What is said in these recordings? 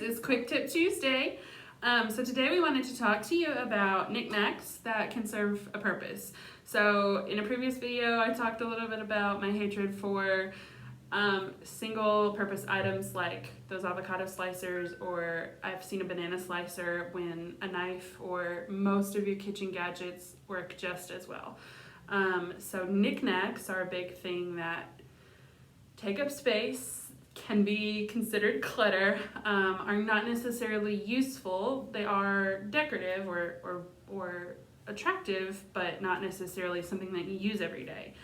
guys, it's Quick Tip Tuesday. So today we wanted to talk to you about knickknacks that can serve a purpose. So in a previous video, I talked a little bit about my hatred for single purpose items like those avocado slicers, or I've seen a banana slicer when a knife or most of your kitchen gadgets work just as well. So knickknacks are a big thing that take up space, can be considered clutter, are not necessarily useful. They are decorative or attractive, but not necessarily something that you use every day.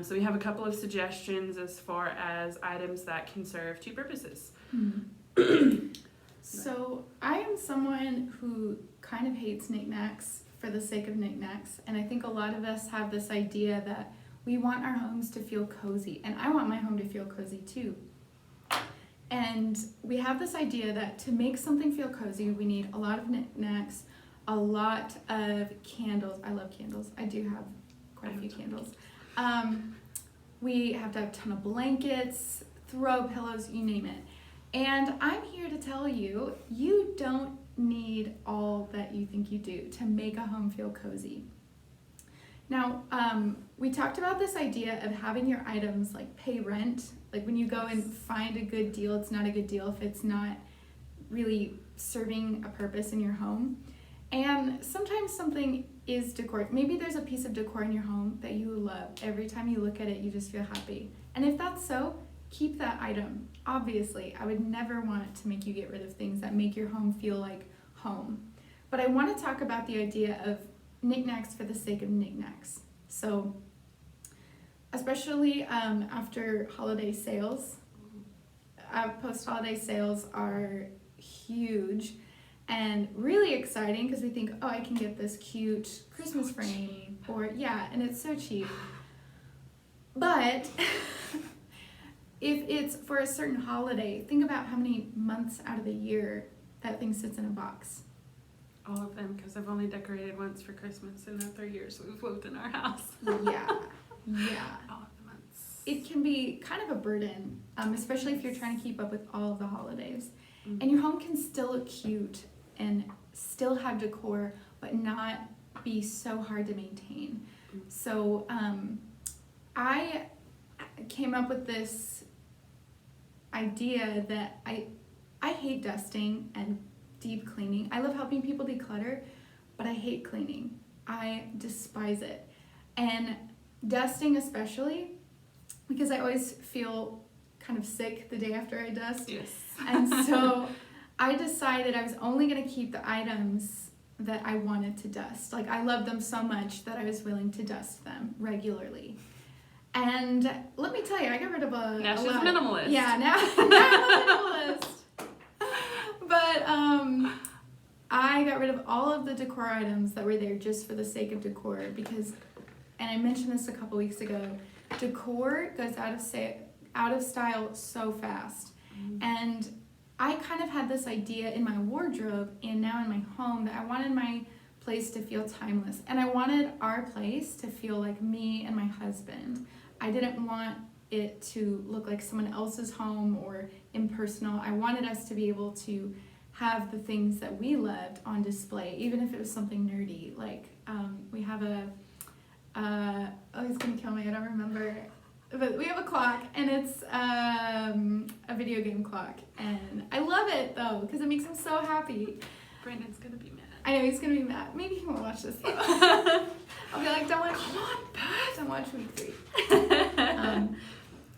So we have a couple of suggestions as far as items that can serve two purposes. So I am someone who kind of hates knickknacks for the sake of knickknacks, and I think a lot of us have this idea that we want our homes to feel cozy, and I want my home to feel cozy too. And we have this idea that to make something feel cozy, we need a lot of knickknacks, a lot of candles. I love candles. I do have quite a few candles. We have to have a ton of blankets, throw pillows, you name it. And I'm here to tell you, you don't need all that you think you do to make a home feel cozy. Now, we talked about this idea of having your items like pay rent. Like when you go and find a good deal, it's not a good deal if it's not really serving a purpose in your home. And sometimes something is decor. Maybe there's a piece of decor in your home that you love. Every time you look at it, you just feel happy. And if that's so, keep that item. Obviously, I would never want to make you get rid of things that make your home feel like home. But I want to talk about the idea of knickknacks for the sake of knickknacks. So, especially after holiday sales, post-holiday sales are huge and really exciting because we think, oh, I can get this cute Christmas frame, or yeah, and it's so cheap. But if it's for a certain holiday, think about how many months out of the year that thing sits in a box. All of them, because I've only decorated once for Christmas in the 3 years we've lived in our house. Yeah. All of the months. It can be kind of a burden, especially if you're trying to keep up with all of the holidays. Mm-hmm. And your home can still look cute and still have decor, but not be so hard to maintain. Mm-hmm. So I came up with this idea that I hate dusting and deep cleaning. I love helping people declutter, but I hate cleaning. I despise it. And dusting especially, because I always feel kind of sick the day after I dust. Yes. And so I decided I was only going to keep the items that I wanted to dust. Like, I love them so much that I was willing to dust them regularly. And let me tell you, I got rid of now she's a minimalist. Yeah, now I'm a minimalist. But I got rid of all of the decor items that were there just for the sake of decor because, and I mentioned this a couple weeks ago, decor goes out of style so fast. Mm-hmm. And I kind of had this idea in my wardrobe and now in my home that I wanted my place to feel timeless. And I wanted our place to feel like me and my husband. I didn't want it to look like someone else's home or impersonal. I wanted us to be able to have the things that we loved on display, even if it was something nerdy. Like we have oh, he's gonna kill me, I don't remember. But we have a clock, and it's a video game clock. And I love it, though, because it makes him so happy. Brandon's gonna be mad. I know, he's gonna be mad. Maybe he won't watch this, though. I'll be like, don't watch week 3.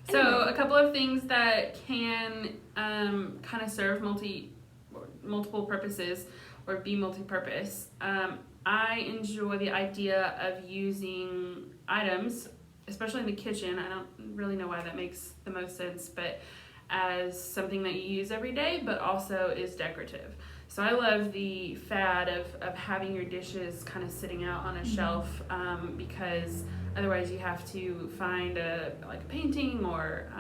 So a couple of things that can kind of serve multiple purposes or be multi-purpose. I enjoy the idea of using items, especially in the kitchen. I don't really know why that makes the most sense, but as something that you use every day, but also is decorative. So I love the fad of having your dishes kind of sitting out on a shelf because otherwise you have to find a painting or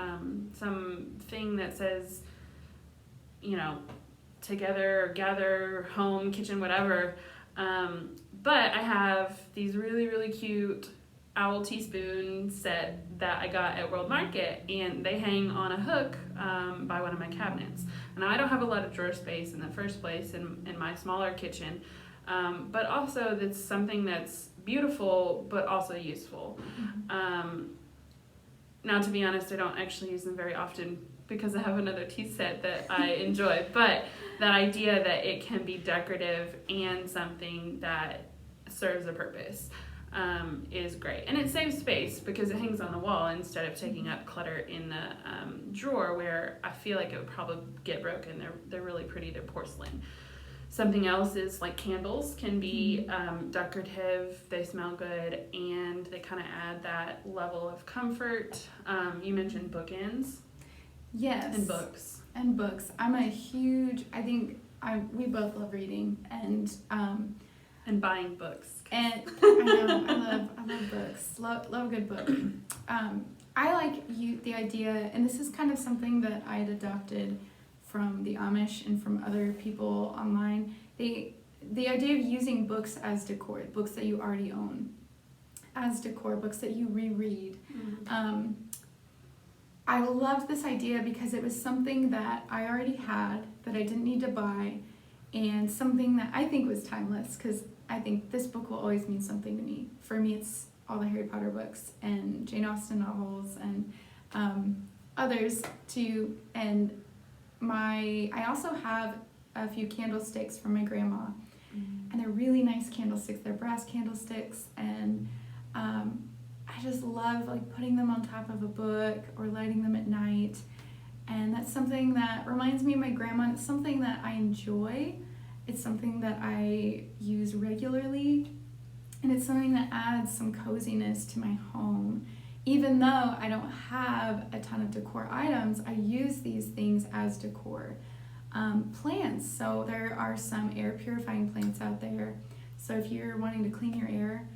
something that says, together, or gather, home, kitchen, whatever. But I have these really, really cute owl teaspoon set that I got at World Market, and they hang on a hook by one of my cabinets. And I don't have a lot of drawer space in the first place in my smaller kitchen, but also that's something that's beautiful but also useful. Now, to be honest, I don't actually use them very often because I have another tea set that I enjoy, but that idea that it can be decorative and something that serves a purpose is great. And it saves space because it hangs on the wall instead of taking up clutter in the drawer where I feel like it would probably get broken. They're really pretty, they're porcelain. Something else is like candles can be decorative, they smell good, and they kind of add that level of comfort. You mentioned bookends. Yes. And books. I'm a huge, we both love reading and buying books. And I know, I love books, love a good book. I like the idea, and this is kind of something that I had adopted from the Amish and from other people online, the idea of using books as decor, books that you already own as decor, books that you reread. I loved this idea because it was something that I already had, that I didn't need to buy, and something that I think was timeless, because I think this book will always mean something to me. For me, it's all the Harry Potter books and Jane Austen novels and others too, and I also have a few candlesticks from my grandma, and they're really nice candlesticks. They're brass candlesticks, and I just love like putting them on top of a book or lighting them at night. And that's something that reminds me of my grandma. It's something that I enjoy. It's something that I use regularly, and it's something that adds some coziness to my home. Even though I don't have a ton of decor items, I use these things as decor. Plants, so there are some air purifying plants out there. So if you're wanting to clean your air,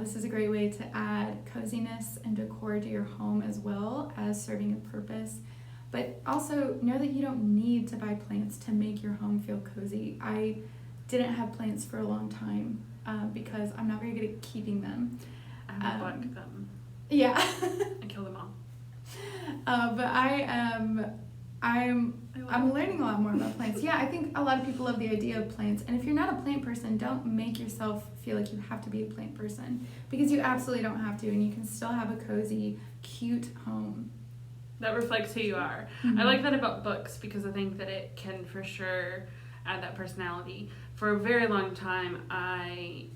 this is a great way to add coziness and decor to your home as well as serving a purpose. But also know that you don't need to buy plants to make your home feel cozy. I didn't have plants for a long time because I'm not very good at keeping them. I bought them. Yeah. I kill them all. But I'm learning a lot more about plants. Yeah, I think a lot of people love the idea of plants. And if you're not a plant person, don't make yourself feel like you have to be a plant person, because you absolutely don't have to, and you can still have a cozy, cute home. That reflects who you are. I like that about books because I think that it can for sure add that personality. For a very long time, I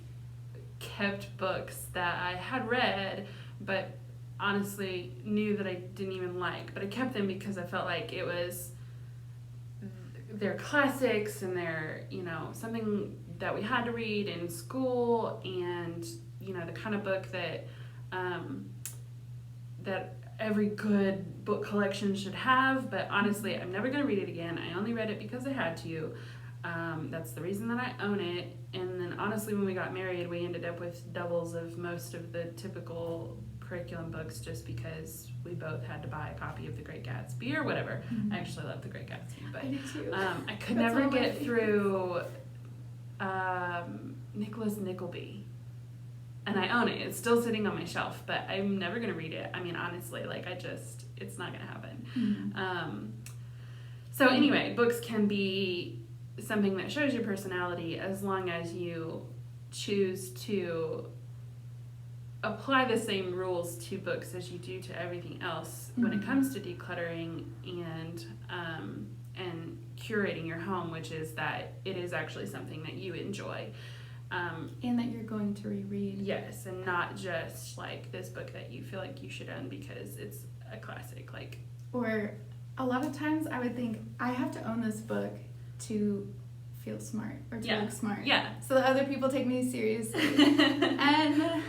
kept books that I had read, but honestly knew that I didn't even like. But I kept them because I felt like they're classics and they're, something that we had to read in school, and, the kind of book that that every good book collection should have. But honestly, I'm never going to read it again. I only read it because I had to. That's the reason that I own it. And then honestly, when we got married, we ended up with doubles of most of the typical curriculum books just because we both had to buy a copy of The Great Gatsby or whatever. I actually love The Great Gatsby, but I do too. I could never get through Nicholas Nickleby. And I own it. It's still sitting on my shelf, but I'm never going to read it. I mean, honestly, it's not going to happen. So anyway, books can be something that shows your personality as long as you choose to apply the same rules to books as you do to everything else when it comes to decluttering and curating your home, which is that it is actually something that you enjoy. And that you're going to reread. Yes, and not just like this book that you feel like you should own because it's a classic. Or a lot of times I would think, I have to own this book to feel smart or to look smart. Yeah. So that other people take me seriously. And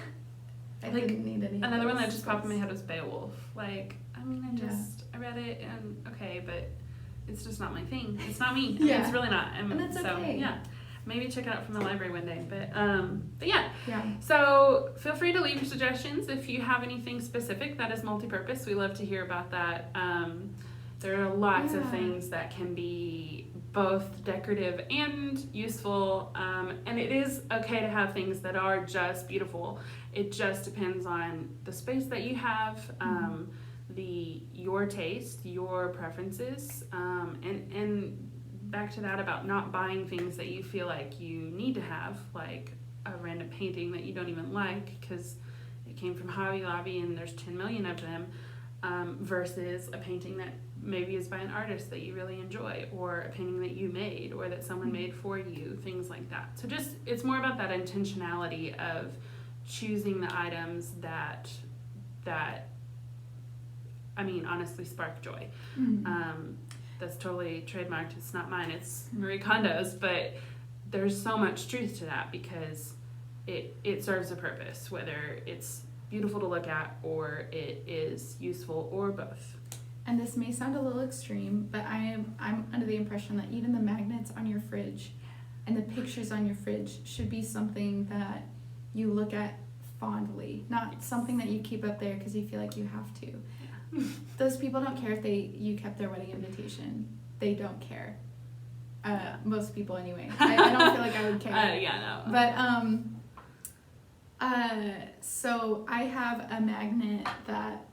I didn't need any. Another one that just popped in my head was Beowulf. I read it and okay, but it's just not my thing. It's not me. It's really not. And that's okay. Yeah. Maybe check it out from the library one day, but yeah. Yeah. So feel free to leave your suggestions if you have anything specific that is multi-purpose. We love to hear about that. There are lots of things that can be both decorative and useful, and it is okay to have things that are just beautiful. It just depends on the space that you have, be your taste, your preferences, and back to that about not buying things that you feel like you need to have, like a random painting that you don't even like because it came from Hobby Lobby and there's 10 million of them, versus a painting that maybe is by an artist that you really enjoy, or a painting that you made or that someone made for you, things like that. So just, it's more about that intentionality of choosing the items that I mean, honestly spark joy. That's totally trademarked. It's not mine, it's Marie Kondo's, but there's so much truth to that because it serves a purpose, whether it's beautiful to look at or it is useful or both. And this may sound a little extreme, but I'm under the impression that even the magnets on your fridge and the pictures on your fridge should be something that you look at fondly, not something that you keep up there because you feel like you have to. Yeah. Those people don't care if you kept their wedding invitation. They don't care. Most people anyway. I don't feel like I would care. Yeah, no. But so I have a magnet that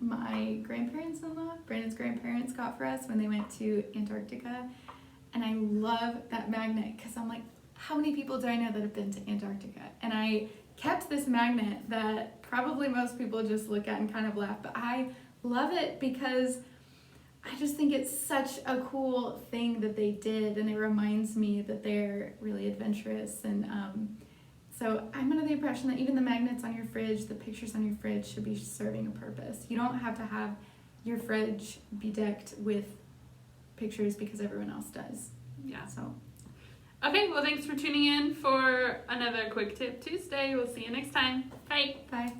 my grandparents-in-law, Brandon's grandparents, got for us when they went to Antarctica, and I love that magnet because I'm like, how many people do I know that have been to Antarctica? And I kept this magnet that probably most people just look at and kind of laugh, but I love it because I just think it's such a cool thing that they did, and it reminds me that they're really adventurous. And so I'm under the impression that even the magnets on your fridge, the pictures on your fridge should be serving a purpose. You don't have to have your fridge be decked with pictures because everyone else does. Yeah. So. Okay, well, thanks for tuning in for another Quick Tip Tuesday. We'll see you next time. Bye. Bye.